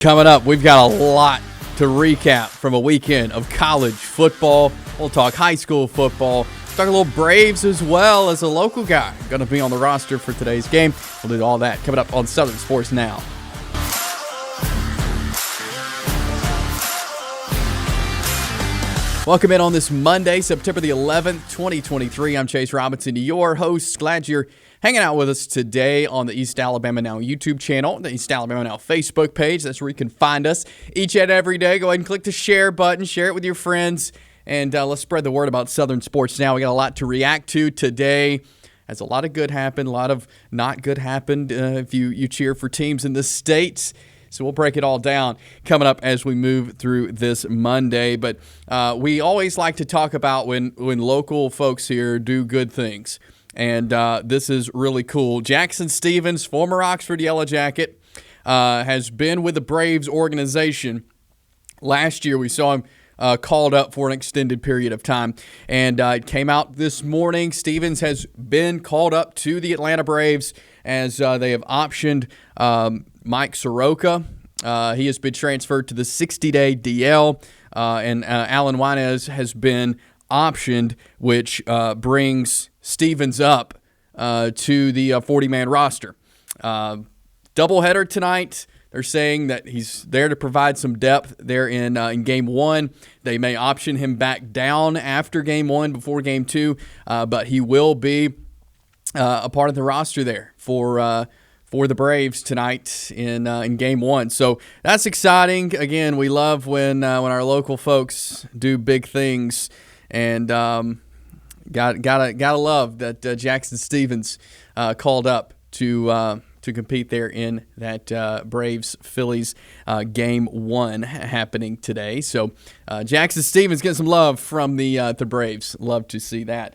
Coming up, we've got a lot to recap from a weekend of college football. We'll talk high school football, talk a little Braves as well as a local guy going to be on the roster for today's game. We'll do all that coming up on Southern Sports Now. Welcome in on this Monday, September the 11th, 2023. I'm Chase Robinson, your host. Glad you're hanging out with us today on the East Alabama Now YouTube channel, the East Alabama Now Facebook page. That's where you can find us each and every day. Go ahead and click the share button, share it with your friends, and let's spread the word about Southern Sports Now. We got a lot to react to today. As a lot of good happened, a lot of not good happened if you cheer for teams in the States. So we'll break it all down coming up as we move through this Monday. But we always like to talk about when local folks here do good things. And this is really cool. Jackson Stevens, former Oxford Yellow Jacket, has been with the Braves organization. Last year we saw him called up for an extended period of time. And it came out this morning. Stevens has been called up to the Atlanta Braves as they have optioned Mike Soroka. He has been transferred to the 60-day DL, and Alan Winez has been optioned, which brings Stevens up to the 40-man roster. Doubleheader tonight. They're saying that he's there to provide some depth there in Game 1. They may option him back down after Game 1 before Game 2, but he will be a part of the roster there for the Braves tonight in Game 1. So that's exciting. Again, we love when our local folks do big things, and gotta love that Jackson Stevens called up to compete there in that Braves-Phillies Game 1 happening today. So Jackson Stevens getting some love from the Braves. Love to see that.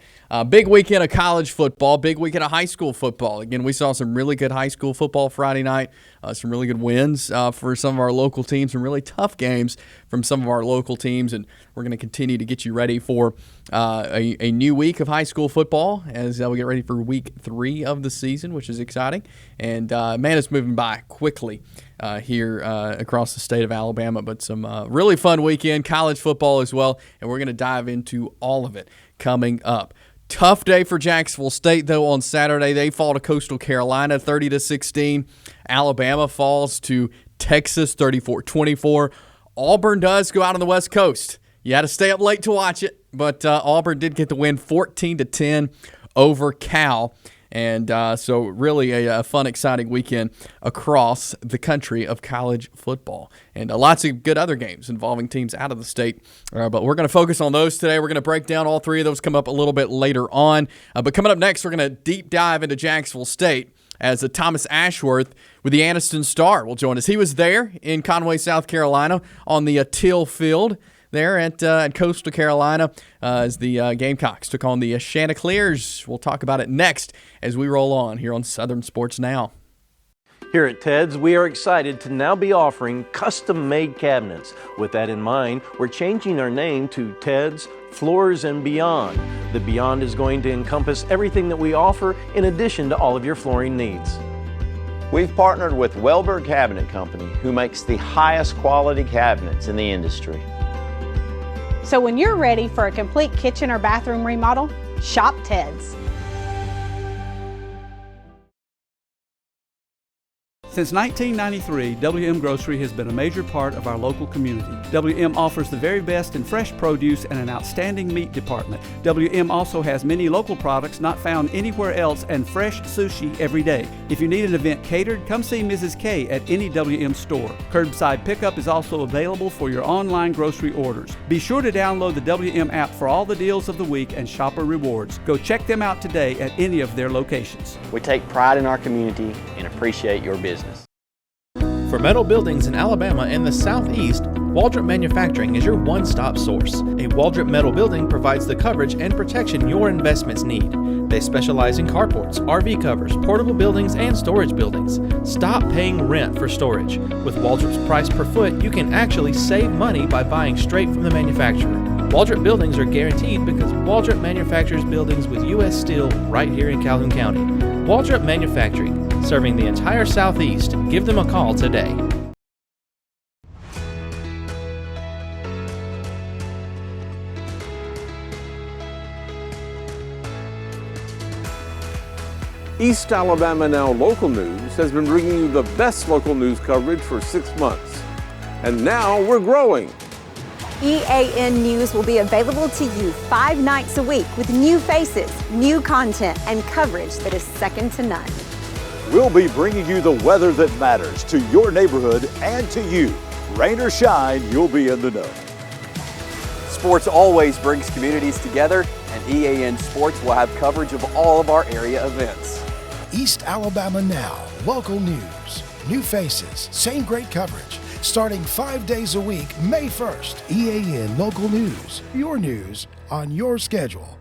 Big weekend of college football, big weekend of high school football. Again, we saw some really good high school football Friday night, some really good wins for some of our local teams, some really tough games from some of our local teams, and we're going to continue to get you ready for a new week of high school football as we get ready for week 3 of the season, which is exciting. And, man, it's moving by quickly here across the state of Alabama, but some really fun weekend, college football as well, and we're going to dive into all of it coming up. Tough day for Jacksonville State, though, on Saturday. They fall to Coastal Carolina 30-16. Alabama falls to Texas 34-24. Auburn does go out on the West Coast. You had to stay up late to watch it, but Auburn did get the win 14-10 over Cal. And so really a fun, exciting weekend across the country of college football. And lots of good other games involving teams out of the state. But we're going to focus on those today. We're going to break down all 3 of those, come up a little bit later on. But coming up next, we're going to deep dive into Jacksonville State as Thomas Ashworth with the Anniston Star will join us. He was there in Conway, South Carolina on the Till Field there at Coastal Carolina as the Gamecocks took on the Chanticleers. We'll talk about it next as we roll on here on Southern Sports Now. Here at Ted's, we are excited to now be offering custom-made cabinets. With that in mind, we're changing our name to Ted's Floors and Beyond. The Beyond is going to encompass everything that we offer in addition to all of your flooring needs. We've partnered with Welber Cabinet Company, who makes the highest quality cabinets in the industry. So when you're ready for a complete kitchen or bathroom remodel, shop Ted's. Since 1993, WM Grocery has been a major part of our local community. WM offers the very best in fresh produce and an outstanding meat department. WM also has many local products not found anywhere else and fresh sushi every day. If you need an event catered, come see Mrs. K at any WM store. Curbside pickup is also available for your online grocery orders. Be sure to download the WM app for all the deals of the week and shopper rewards. Go check them out today at any of their locations. We take pride in our community and appreciate your business. For metal buildings in Alabama and the Southeast, Waldrop Manufacturing is your one-stop source. A Waldrop metal building provides the coverage and protection your investments need. They specialize in carports, RV covers, portable buildings, and storage buildings. Stop paying rent for storage. With Waldrop's price per foot, you can actually save money by buying straight from the manufacturer. Waldrop buildings are guaranteed because Waldrop manufactures buildings with U.S. steel right here in Calhoun County. Waldrop Manufacturing, serving the entire Southeast. Give them a call today. East Alabama Now Local News has been bringing you the best local news coverage for 6 months. And now we're growing. EAN News will be available to you 5 nights a week with new faces, new content, and coverage that is second to none. We'll be bringing you the weather that matters to your neighborhood and to you. Rain or shine, you'll be in the know. Sports always brings communities together, and EAN Sports will have coverage of all of our area events. East Alabama Now, local news, new faces, same great coverage. Starting 5 days a week, May 1st. EAN Local News, your news on your schedule.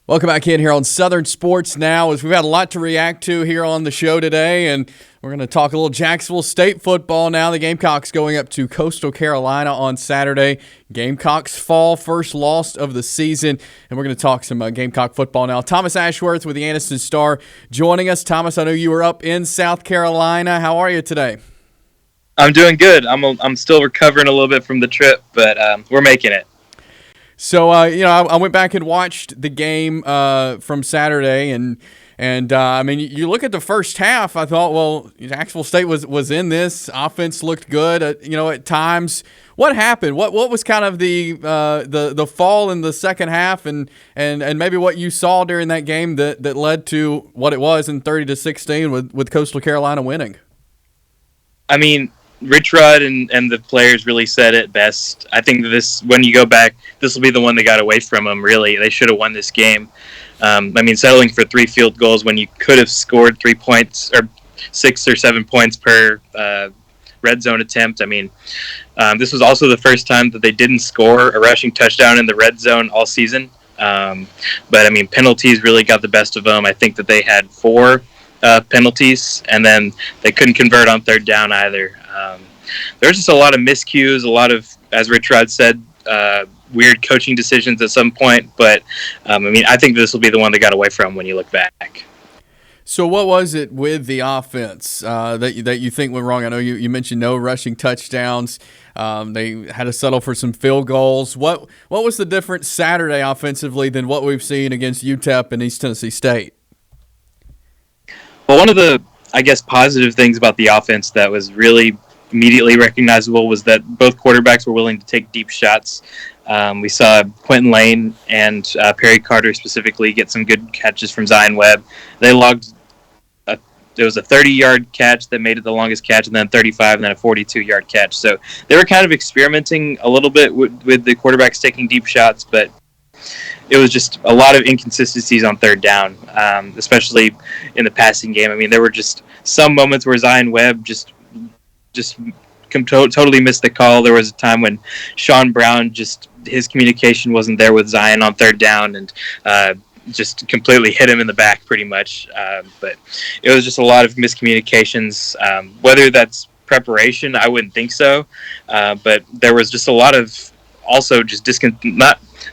Welcome back in here on Southern Sports Now, as we've had a lot to react to here on the show today, and we're going to talk a little Jacksonville State football now. The Gamecocks going up to Coastal Carolina on Saturday. Gamecocks fall, first loss of the season, and we're going to talk some Gamecock football now. Thomas Ashworth with the Anniston Star joining us. Thomas, I know you were up in South Carolina. How are you today? I'm doing good. I'm still recovering a little bit from the trip, but we're making it. So, I went back and watched the game from Saturday, and I mean, you look at the first half, I thought, well, Jacksonville State was in this. Offense looked good, at times. What happened? What was kind of the fall in the second half, and maybe what you saw during that game that led to what it was in 30-16 with Coastal Carolina winning? I mean, Rich Rod and the players really said it best. I think this, when you go back, this will be the one that got away from them, really. They should have won this game. Settling for 3 field goals when you could have scored 3 points or 6 or 7 points per red zone attempt. This was also the first time that they didn't score a rushing touchdown in the red zone all season. Penalties really got the best of them. I think that they had 4 penalties, and then they couldn't convert on third down either. There's just a lot of miscues, a lot of, as Rich Rod said, weird coaching decisions at some point. But, I think this will be the one that got away from when you look back. So what was it with the offense that you think went wrong? I know you mentioned no rushing touchdowns. They had to settle for some field goals. What was the difference Saturday offensively than what we've seen against UTEP and East Tennessee State? Well, one of the, positive things about the offense that was really immediately recognizable was that both quarterbacks were willing to take deep shots. We saw Quentin Lane and Perry Carter specifically get some good catches from Zion Webb. They logged there was a 30-yard catch that made it the longest catch, and then 35, and then a 42-yard catch. So they were kind of experimenting a little bit with the quarterbacks taking deep shots, but it was just a lot of inconsistencies on third down, especially in the passing game. There were just some moments where Zion Webb just totally missed the call. There was a time when Sean Brown, his communication wasn't there with Zion on third down, and just completely hit him in the back pretty much. But it was just a lot of miscommunications. Whether that's preparation, I wouldn't think so. But there was just a lot of also just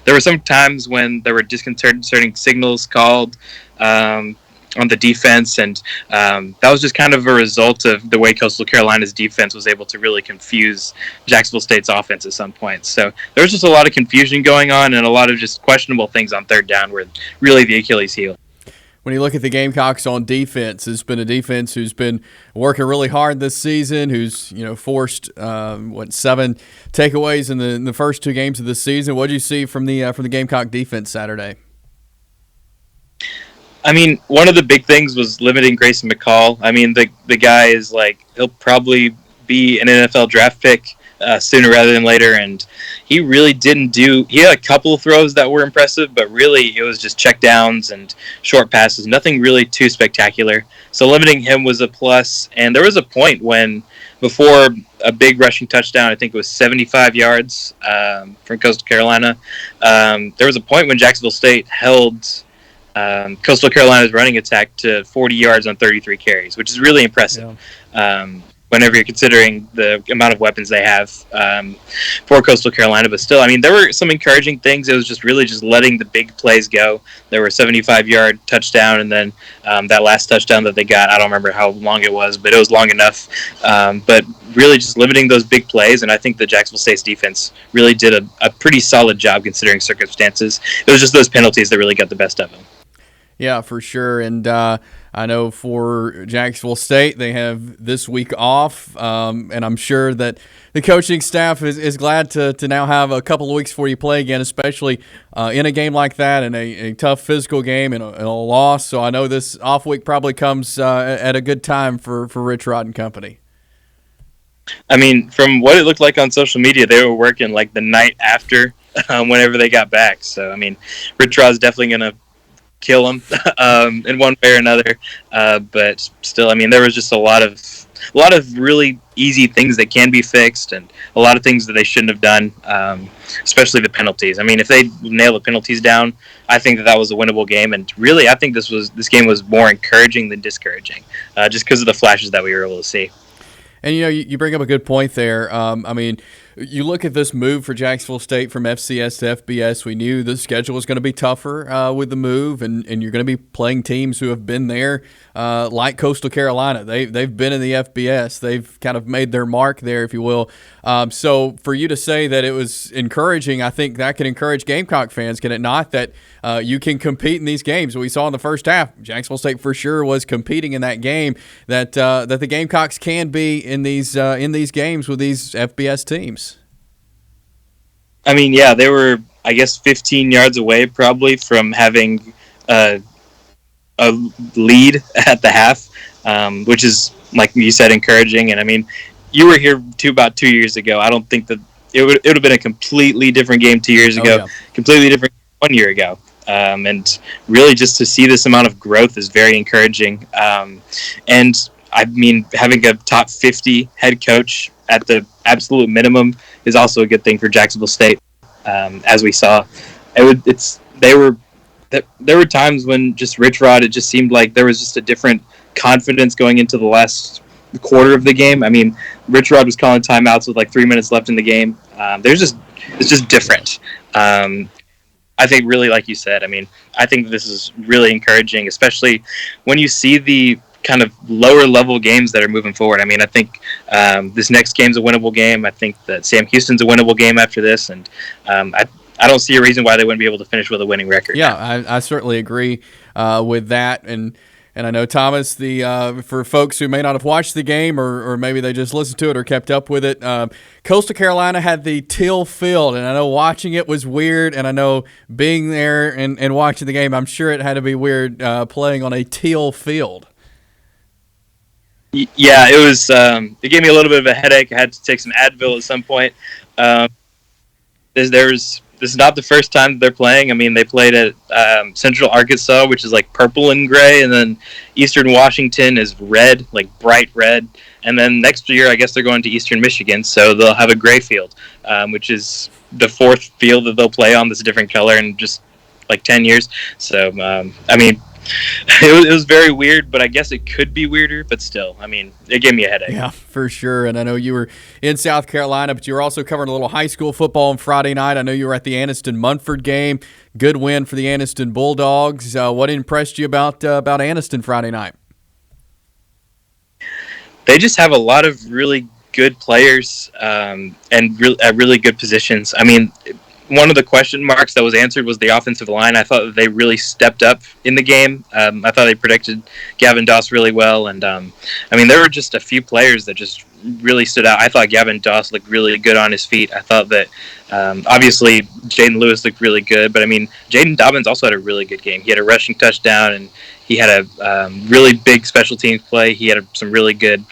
there were some times when there were disconcerting signals called on the defense, and that was just kind of a result of the way Coastal Carolina's defense was able to really confuse Jacksonville State's offense at some point. So there was just a lot of confusion going on and a lot of just questionable things on third down were really the Achilles heel. When you look at the Gamecocks on defense, it's been a defense who's been working really hard this season, who's forced 7 takeaways in the first 2 games of the season. What did you see from the Gamecock defense Saturday? One of the big things was limiting Grayson McCall. The guy is he'll probably be an NFL draft pick sooner rather than later, and he really he had a couple of throws that were impressive, but really it was just check downs and short passes, nothing really too spectacular. So limiting him was a plus, and there was a point when, before a big rushing touchdown, I think it was 75 yards from Coastal Carolina, there was a point when Jacksonville State held Coastal Carolina's running attack to 40 yards on 33 carries, which is really impressive. Yeah. whenever you're considering the amount of weapons they have for Coastal Carolina. But still, I mean, there were some encouraging things. It was just really just letting the big plays go. There were a 75-yard touchdown, and then that last touchdown that they got, I don't remember how long it was, but it was long enough. But really just limiting those big plays, and I think the Jacksonville State's defense really did a pretty solid job considering circumstances. It was just those penalties that really got the best of them. Yeah, for sure. And I know for Jacksonville State, they have this week off, and I'm sure that the coaching staff is glad to now have a couple of weeks before you play again, especially in a game like that, and a tough physical game and a loss. So I know this off week probably comes at a good time for Rich Rod and company. I mean, from what it looked like on social media, they were working like the night after whenever they got back. So, I mean, Rich Rod's definitely going to kill him in one way or another. But still, I mean, there was just a lot of really easy things that can be fixed, and a lot of things that they shouldn't have done, especially the penalties. I mean, if they nail the penalties down, I think that was a winnable game. And really, I think this game was more encouraging than discouraging, just because of the flashes that we were able to see. And, you bring up a good point there. I mean, you look at this move for Jacksonville State from FCS to FBS. We knew the schedule was going to be tougher with the move, and you're going to be playing teams who have been there, like Coastal Carolina. They've been in the FBS. They've kind of made their mark there, if you will. So for you to say that it was encouraging, I think that can encourage Gamecock fans, can it not? That you can compete in these games. We saw in the first half, Jacksonville State for sure was competing in that game. That the Gamecocks can be in these games with these FBS teams. I mean, yeah, they were, I guess, 15 yards away probably from having a lead at the half, which is, like you said, encouraging. And I mean, you were here about 2 years ago. I don't think that it would have been a completely different game 2 years ago, completely different 1 year ago. And really just to see this amount of growth is very encouraging. And I mean, having a top 50 head coach at the absolute minimum is also a good thing for Jacksonville State. As we saw, there were times when just Rich Rod, it just seemed like there was just a different confidence going into the last quarter of the game. I mean, Rich Rod was calling timeouts with like 3 minutes left in the game. It's just different. I think really, like you said, I mean, I think this is really encouraging, especially when you see the kind of lower level games that are moving forward. I mean, I think this next game's a winnable game. I think that Sam Houston's a winnable game after this, and I don't see a reason why they wouldn't be able to finish with a winning record. Yeah, I certainly agree with that, and I know, Thomas, for folks who may not have watched the game or maybe they just listened to it or kept up with it, Coastal Carolina had the teal field, and I know watching it was weird, and I know being there and watching the game, I'm sure it had to be weird playing on a teal field. Yeah, it was. It gave me a little bit of a headache. I had to take some Advil at some point. This is not the first time they're playing. I mean, they played at Central Arkansas, which is like purple and gray, and then Eastern Washington is red, like bright red. And then next year, I guess they're going to Eastern Michigan, so they'll have a gray field, which is the fourth field that they'll play on that's a different color in just like 10 years. So, I mean, it was very weird, but I guess it could be weirder, but still, I mean, it gave me a headache. Yeah, for sure. And I know you were in South Carolina, but you were also covering a little high school football on Friday night. I know you were at the Anniston-Munford game. Good win for the Anniston Bulldogs. What impressed you about Anniston Friday night? They just have a lot of really good players and really good positions. I mean, one of the question marks that was answered was the offensive line. I thought that they really stepped up in the game. I thought they protected Gavin Doss really well. And, I mean, there were just a few players that just really stood out. I thought Gavin Doss looked really good on his feet. I thought that, obviously, Jaden Lewis looked really good. But, I mean, Jaden Dobbins also had a really good game. He had a rushing touchdown, and he had a really big special teams play. He had some really good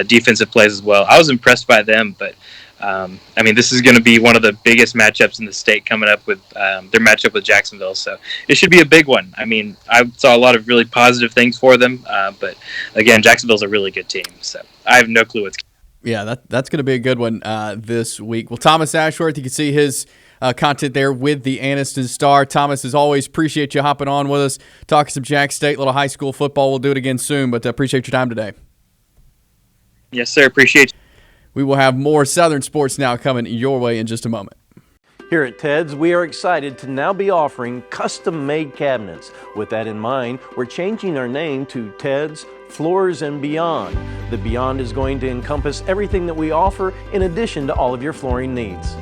defensive plays as well. I was impressed by them, but I mean, this is going to be one of the biggest matchups in the state coming up with their matchup with Jacksonville. So it should be a big one. I mean, I saw a lot of really positive things for them. But, again, Jacksonville's a really good team. So I have no clue what's going on. Yeah, that's going to be a good one this week. Well, Thomas Ashworth, you can see his content there with the Anniston Star. Thomas, as always, appreciate you hopping on with us, talking some Jax State, little high school football. We'll do it again soon, but appreciate your time today. Yes, sir. Appreciate you. We will have more Southern sports now coming your way in just a moment. Here at Ted's, we are excited to now be offering custom-made cabinets. With that in mind, we're changing our name to Ted's Floors and Beyond. The Beyond is going to encompass everything that we offer in addition to all of your flooring needs.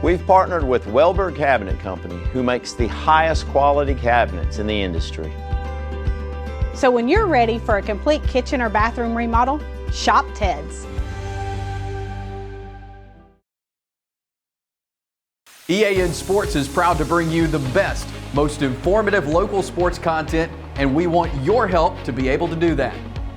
We've partnered with Welber Cabinet Company, who makes the highest quality cabinets in the industry. So when you're ready for a complete kitchen or bathroom remodel, shop Ted's. EAN Sports is proud to bring you the best, most informative local sports content, and we want your help to be able to do that.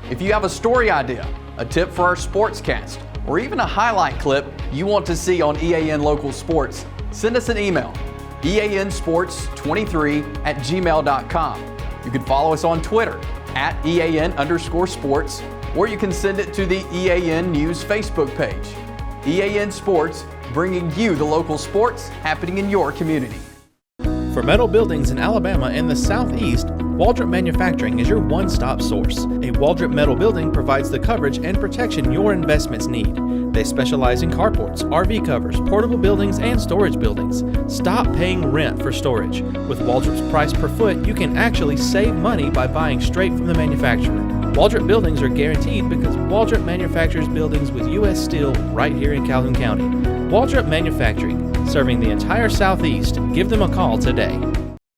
If you have a story idea, a tip for our sportscast, or even a highlight clip you want to see on EAN Local Sports, send us an email, eansports23@gmail.com. You can follow us on Twitter @EAN_sports, or you can send it to the EAN News Facebook page. EAN Sports, bringing you the local sports happening in your community. For metal buildings in Alabama and the Southeast, Waldrop Manufacturing is your one-stop source. A Waldrop metal building provides the coverage and protection your investments need. They specialize in carports, RV covers, portable buildings, and storage buildings. Stop paying rent for storage. With Waldrop's price per foot, you can actually save money by buying straight from the manufacturer. Waldrop buildings are guaranteed because Waldrop manufactures buildings with U.S. steel right here in Calhoun County. Waldrop Manufacturing, serving the entire Southeast. Give them a call today.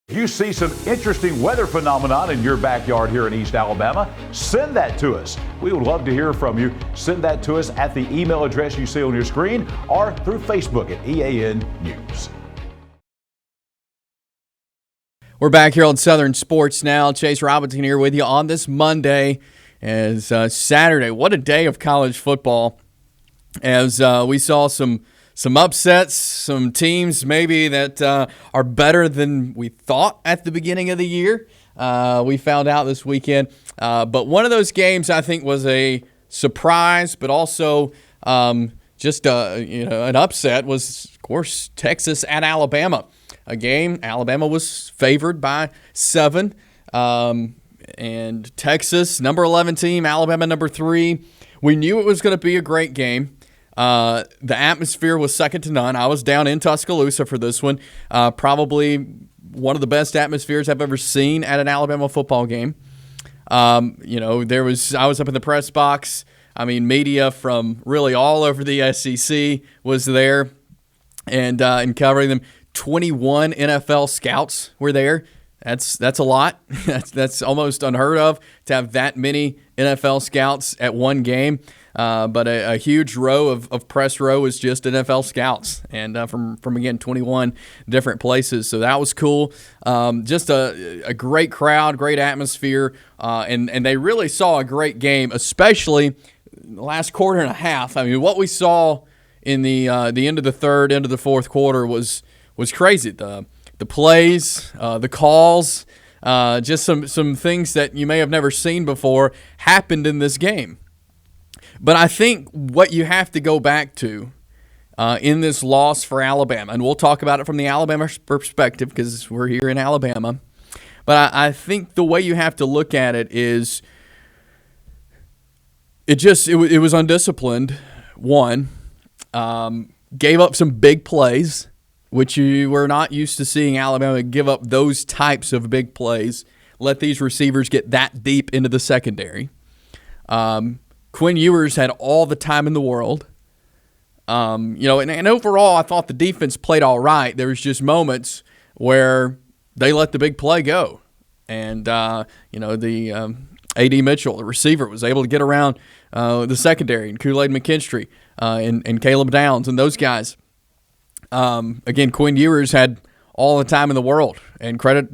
If you see some interesting weather phenomenon in your backyard here in East Alabama, send that to us. We would love to hear from you. Send that to us at the email address you see on your screen or through Facebook at EAN News. We're back here on Southern Sports now. Chase Robinson here with you on this Monday as Saturday. What a day of college football as we saw some upsets, some teams maybe that are better than we thought at the beginning of the year. We found out this weekend. But one of those games I think was a surprise, but also just an upset was, of course, Texas at Alabama. A game, Alabama was favored by 7. And Texas, number 11 team, Alabama number 3. We knew it was going to be a great game. The atmosphere was second to none. I was down in Tuscaloosa for this one. Probably one of the best atmospheres I've ever seen at an Alabama football game. I was up in the press box. I mean, media from really all over the SEC was there and covering them. 21 NFL scouts were there. That's a lot. That's almost unheard of to have that many NFL scouts at one game. But a huge row of press row was just NFL scouts, and from again 21 different places. So that was cool. Just a great crowd, great atmosphere, and they really saw a great game, especially the last quarter and a half. I mean, what we saw in the end of the third, end of the fourth quarter was crazy. The plays, the calls, just some things that you may have never seen before happened in this game. But I think what you have to go back to in this loss for Alabama, and we'll talk about it from the Alabama perspective because we're here in Alabama, but I think the way you have to look at it is it was undisciplined, one, gave up some big plays, which you were not used to seeing Alabama give up those types of big plays, let these receivers get that deep into the secondary. Quinn Ewers had all the time in the world. And overall, I thought the defense played all right. There was just moments where they let the big play go. And, the A.D. Mitchell, the receiver, was able to get around the secondary, and Kool-Aid McKinstry and Caleb Downs and those guys. Again, Quinn Ewers had all the time in the world, and credit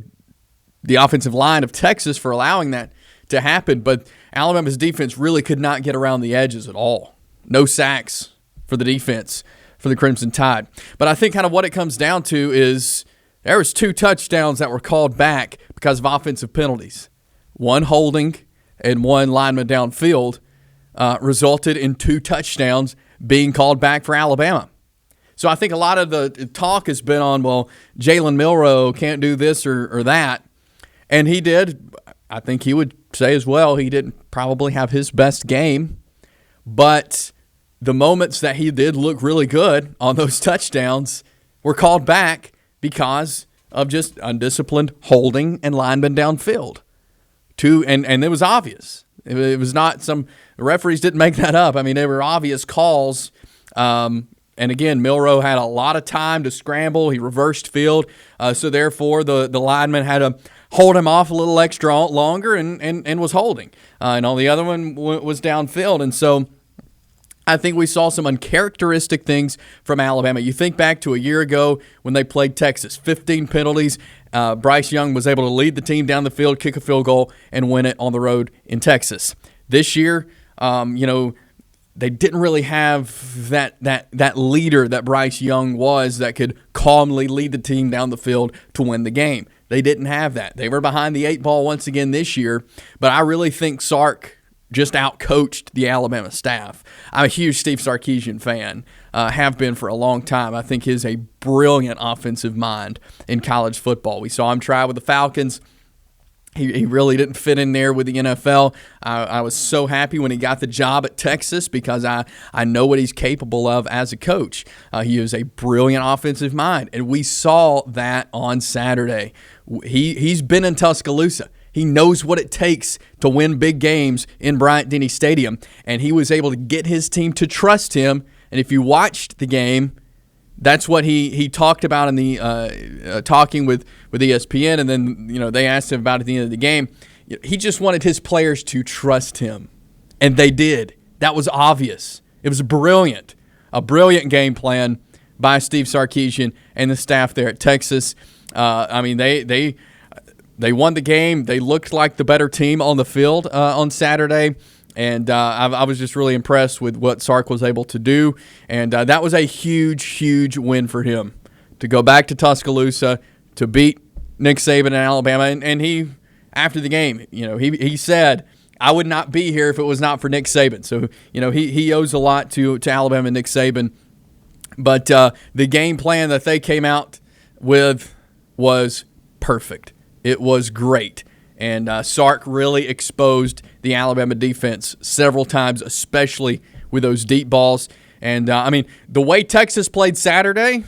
the offensive line of Texas for allowing that to happen. But Alabama's defense really could not get around the edges at all. No sacks for the defense for the Crimson Tide. But I think kind of what it comes down to is there was 2 touchdowns that were called back because of offensive penalties. One holding and one lineman downfield resulted in 2 touchdowns being called back for Alabama. So I think a lot of the talk has been on, well, Jalen Milroe can't do this or that. And he did. I think he would say as well he didn't probably have his best game. but the moments that he did look really good on those touchdowns were called back because of just undisciplined holding and linemen downfield. And it was obvious. It was not the referees didn't make that up. I mean, they were obvious calls. And again, Milroe had a lot of time to scramble. He reversed field. So therefore, the lineman had to hold him off a little extra longer and was holding. And on the other one was downfield. And so I think we saw some uncharacteristic things from Alabama. You think back to a year ago when they played Texas, 15 penalties. Bryce Young was able to lead the team down the field, kick a field goal, and win it on the road in Texas. This year, they didn't really have that leader that Bryce Young was that could calmly lead the team down the field to win the game. They didn't have that. They were behind the 8 ball once again this year, but I really think Sark just outcoached the Alabama staff. I'm a huge Steve Sarkisian fan, have been for a long time. I think he's a brilliant offensive mind in college football. We saw him try with the Falcons. He really didn't fit in there with the NFL. I was so happy when he got the job at Texas because I know what he's capable of as a coach. He is a brilliant offensive mind, and we saw that on Saturday. He's been in Tuscaloosa. He knows what it takes to win big games in Bryant-Denny Stadium, and he was able to get his team to trust him. And if you watched the game, that's what he talked about in the talking with ESPN, and then they asked him about at the end of the game. He just wanted his players to trust him, and they did. That was obvious. It was a brilliant game plan by Steve Sarkisian and the staff there at Texas. I mean, they won the game. They looked like the better team on the field on Saturday. And I was just really impressed with what Sark was able to do. And that was a huge, huge win for him to go back to Tuscaloosa, to beat Nick Saban in Alabama. And he, after the game, he said, I would not be here if it was not for Nick Saban. So, he owes a lot to Alabama and Nick Saban. But the game plan that they came out with was perfect. It was great. And Sark really exposed the Alabama defense several times, especially with those deep balls. And, the way Texas played Saturday,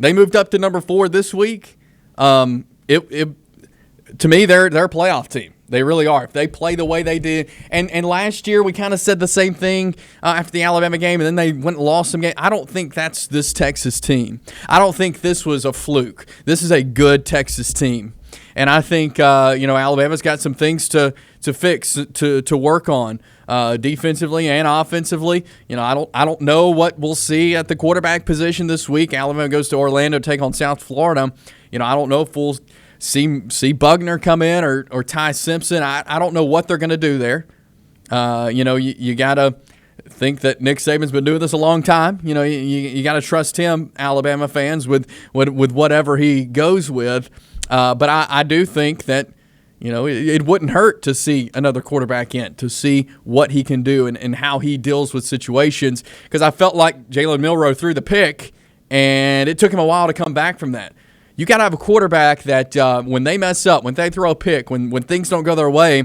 they moved up to number 4 this week. To me, they're a playoff team. They really are. If they play the way they did. And last year, we kind of said the same thing after the Alabama game, and then they went and lost some game. I don't think that's this Texas team. I don't think this was a fluke. This is a good Texas team. And I think Alabama's got some things to fix, to work on defensively and offensively. I don't know what we'll see at the quarterback position this week. Alabama goes to Orlando to take on South Florida. I don't know if we'll see Bugner come in or Ty Simpson. I don't know what they're going to do there. You got to think that Nick Saban's been doing this a long time. You got to trust him, Alabama fans, with whatever he goes with. But I do think that, it wouldn't hurt to see another quarterback in, to see what he can do and how he deals with situations. Because I felt like Jalen Milroe threw the pick, and it took him a while to come back from that. You got to have a quarterback that when they mess up, when they throw a pick, when things don't go their way,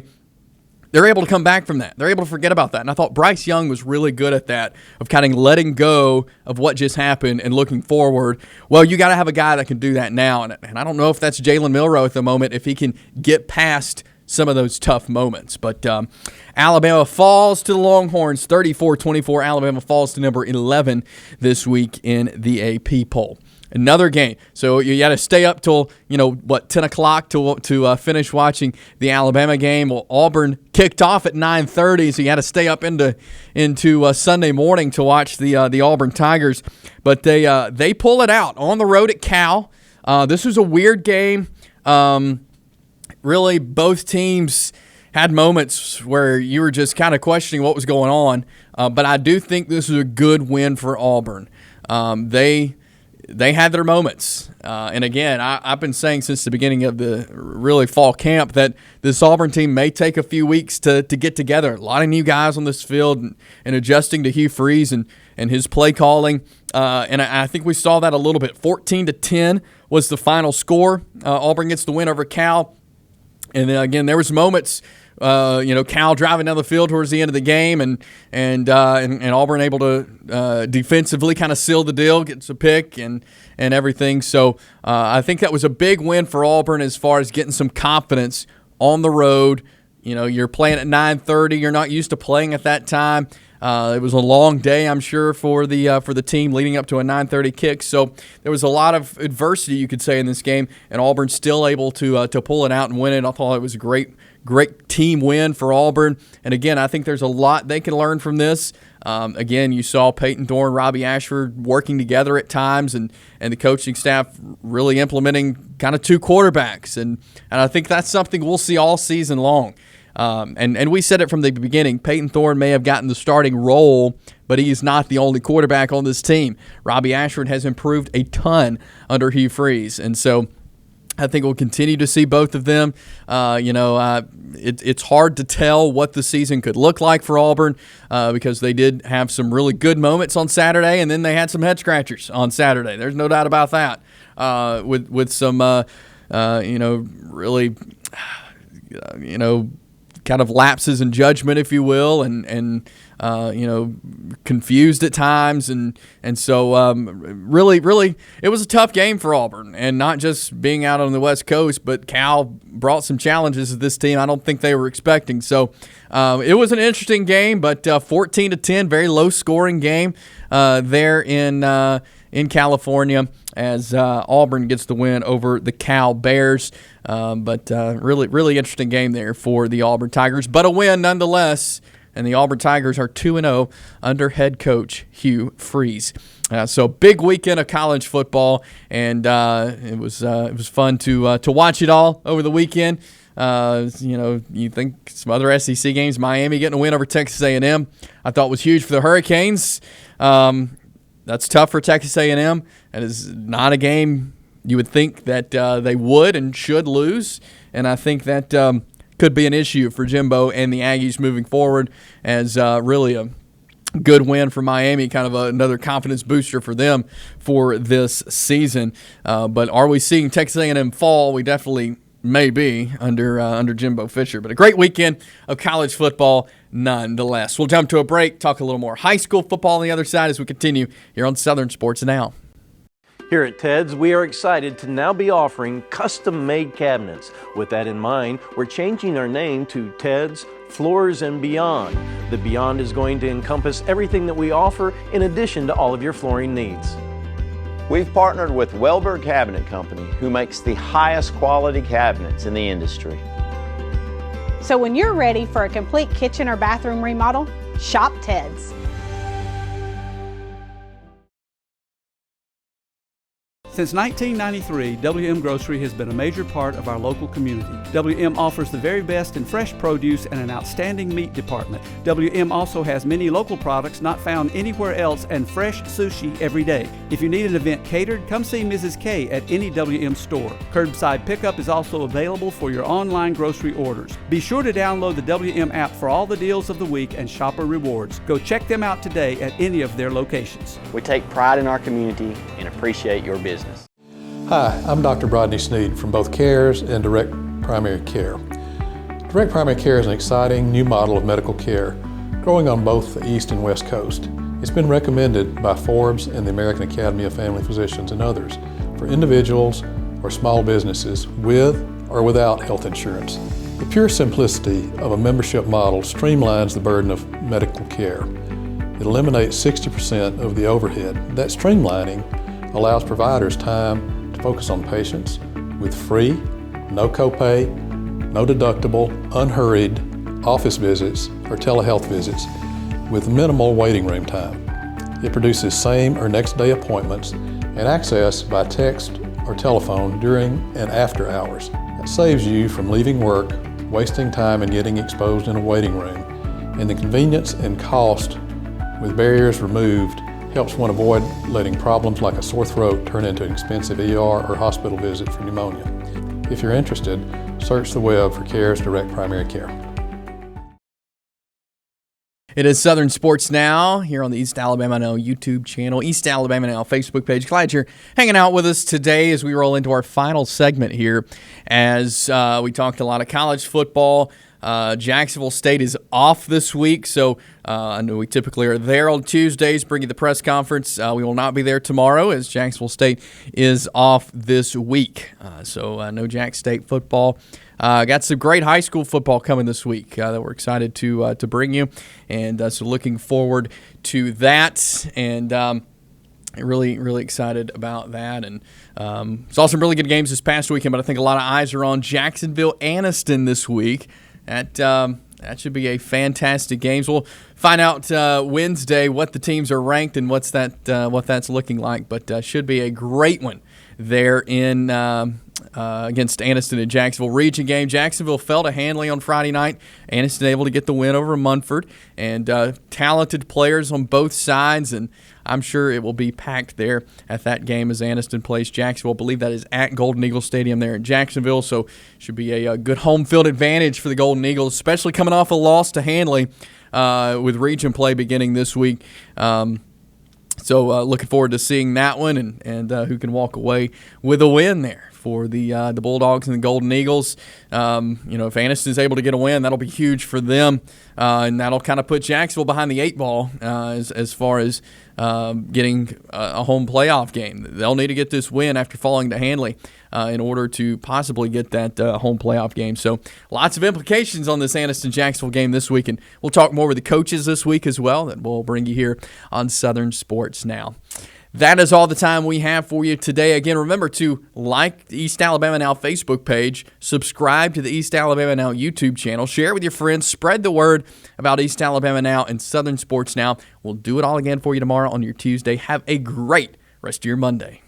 they're able to come back from that. They're able to forget about that. And I thought Bryce Young was really good at that, of kind of letting go of what just happened and looking forward. Well, you got to have a guy that can do that now. And I don't know if that's Jalen Milroe at the moment, if he can get past some of those tough moments. But Alabama falls to the Longhorns, 34-24. Alabama falls to number 11 this week in the AP poll. Another game. So you got to stay up till, 10 o'clock to finish watching the Alabama game. Well, Auburn kicked off at 9:30, so you got to stay up into Sunday morning to watch the Auburn Tigers. But they pull it out on the road at Cal. This was a weird game. Really, both teams had moments where you were just kind of questioning what was going on. But I do think this is a good win for Auburn. They had their moments. And again, I've been saying since the beginning of the really fall camp that this Auburn team may take a few weeks to get together. A lot of new guys on this field and adjusting to Hugh Freeze and his play calling. And I think we saw that a little bit. 14-10 was the final score. Auburn gets the win over Cal. And then again, there was moments Cal driving down the field towards the end of the game, and Auburn able to defensively kind of seal the deal, gets a pick and everything. So I think that was a big win for Auburn as far as getting some confidence on the road. You're playing at 9:30. You're not used to playing at that time. It was a long day, I'm sure, for the team leading up to a 9:30 kick. So there was a lot of adversity, you could say, in this game, and Auburn still able to pull it out and win it. I thought it was a great team win for Auburn. And again, I think there's a lot they can learn from this. Again, you saw Peyton Thorne, Robbie Ashford working together at times, and the coaching staff really implementing kind of two quarterbacks. And I think that's something we'll see all season long. And we said it from the beginning, Peyton Thorne may have gotten the starting role, but he is not the only quarterback on this team. Robbie Ashford has improved a ton under Hugh Freeze, and so I think we'll continue to see both of them. It's hard to tell what the season could look like for Auburn because they did have some really good moments on Saturday, and then they had some head scratchers on Saturday. There's no doubt about that. With some, really, kind of lapses in judgment, if you will, and confused at times, and so really it was a tough game for Auburn, and not just being out on the West Coast, but Cal brought some challenges to this team I don't think they were expecting. So it was an interesting game, but 14-10, very low scoring game there in California, as Auburn gets the win over the Cal Bears. But really interesting game there for the Auburn Tigers, but a win nonetheless. And the Auburn Tigers are 2-0 under head coach Hugh Freeze. So big weekend of college football, and it was fun to watch it all over the weekend. You think some other SEC games, Miami getting a win over Texas A&M, I thought was huge for the Hurricanes. That's tough for Texas A&M. That is not a game you would think that they would and should lose, and I think that could be an issue for Jimbo and the Aggies moving forward, as really a good win for Miami, kind of another confidence booster for them for this season. But are we seeing Texas A&M fall? We definitely may be under Jimbo Fisher. But a great weekend of college football nonetheless. We'll jump to a break, talk a little more high school football on the other side as we continue here on Southern Sports Now. Here at Ted's, we are excited to now be offering custom-made cabinets. With that in mind, we're changing our name to Ted's Floors and Beyond. The Beyond is going to encompass everything that we offer in addition to all of your flooring needs. We've partnered with Welber Cabinet Company, who makes the highest quality cabinets in the industry. So when you're ready for a complete kitchen or bathroom remodel, shop Ted's. Since 1993, WM Grocery has been a major part of our local community. WM offers the very best in fresh produce and an outstanding meat department. WM also has many local products not found anywhere else and fresh sushi every day. If you need an event catered, come see Mrs. K at any WM store. Curbside pickup is also available for your online grocery orders. Be sure to download the WM app for all the deals of the week and shopper rewards. Go check them out today at any of their locations. We take pride in our community and appreciate your business. Hi, I'm Dr. Brodney Sneed from both CARES and Direct Primary Care. Direct Primary Care is an exciting new model of medical care growing on both the East and West Coast. It's been recommended by Forbes and the American Academy of Family Physicians and others for individuals or small businesses with or without health insurance. The pure simplicity of a membership model streamlines the burden of medical care. It eliminates 60% of the overhead. That streamlining allows providers time to focus on patients with free, no copay, no deductible, unhurried office visits or telehealth visits with minimal waiting room time. It produces same or next day appointments and access by text or telephone during and after hours. It saves you from leaving work, wasting time and getting exposed in a waiting room, and the convenience and cost with barriers removed helps one avoid letting problems like a sore throat turn into an expensive ER or hospital visit for pneumonia. If you're interested, search the web for CARES Direct Primary Care. It is Southern Sports Now here on the East Alabama Now YouTube channel, East Alabama Now Facebook page. Glad you're hanging out with us today as we roll into our final segment here, as we talked a lot of college football. Jacksonville State is off this week, so I know we typically are there on Tuesdays, bring you the press conference. We will not be there tomorrow as Jacksonville State is off this week. So no Jax State football. Got some great high school football coming this week that we're excited to bring you, and so looking forward to that, and really, really excited about that. And saw some really good games this past weekend, but I think a lot of eyes are on Jacksonville-Anniston this week. That should be a fantastic game. So we'll find out Wednesday what the teams are ranked and what that's looking like. But should be a great one there in against Anniston and Jacksonville. Region game. Jacksonville fell to Handley on Friday night. Anniston able to get the win over Munford, and talented players on both sides, and I'm sure it will be packed there at that game as Anniston plays Jacksonville. I believe that is at Golden Eagle Stadium there in Jacksonville, so should be a good home field advantage for the Golden Eagles, especially coming off a loss to Handley with region play beginning this week. So looking forward to seeing that one, and who can walk away with a win there for the Bulldogs and the Golden Eagles. If Anniston is able to get a win, that'll be huge for them, and that'll kind of put Jacksonville behind the 8 ball as far as getting a home playoff game. They'll need to get this win after falling to Handley in order to possibly get that home playoff game. So lots of implications on this Anniston-Jacksonville game this week, and we'll talk more with the coaches this week as well that we'll bring you here on Southern Sports Now. That is all the time we have for you today. Again, remember to like the East Alabama Now Facebook page, subscribe to the East Alabama Now YouTube channel, share with your friends, spread the word about East Alabama Now and Southern Sports Now. We'll do it all again for you tomorrow on your Tuesday. Have a great rest of your Monday.